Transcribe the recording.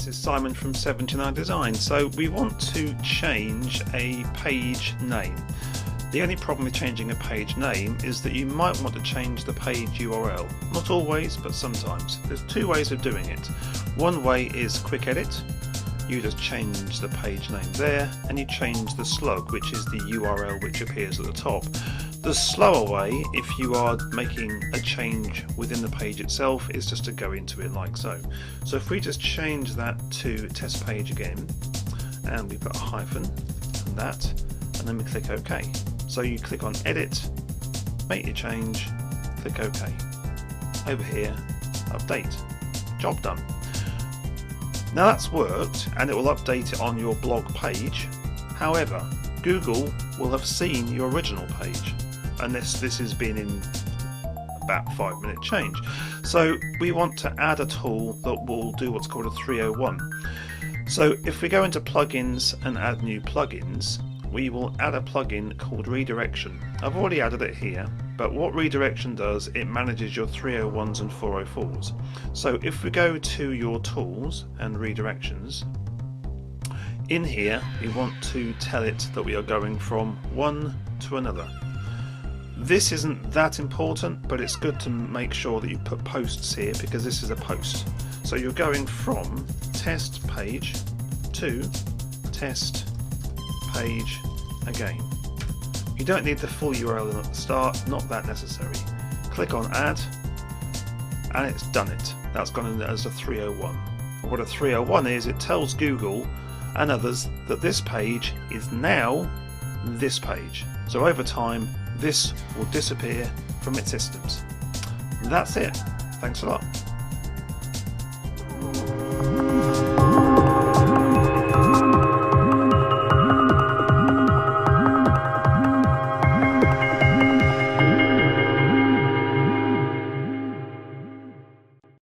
this is Simon from 79 Design. So we want to change a page name. The only problem with changing a page name is that you might want to change the page URL. Not always, but sometimes. There's two ways of doing it. One way is quick edit. You just change the page name there and you change the slug, which is the URL which appears at the top. The slower way, if you are making a change within the page itself, is just to go into it like so. So if we just change that to test page again, and we put a hyphen and that, and then we click OK. So you click on edit, make your change, click OK. Over here, update. Job done. Now that's worked and it will update it on your blog page. However, Google will have seen your original page, and this has been in about 5-minute change. So we want to add a tool that will do what's called a 301. So if we go into plugins and add new plugins, we will add a plugin called redirection. I've already added it here, but what redirection does, it manages your 301s and 404s. So if we go to your tools and redirections, in here we want to tell it that we are going from one to another. This isn't that important, but it's good to make sure that you put posts here because this is a post. So you're going from test page to test page again. You don't need the full URL at the start, not that necessary. Click on add and it's done it. That's gone in as a 301. And what a 301 is, it tells Google and others that this page is now this page. So over time this will disappear from its systems. That's it. Thanks a lot.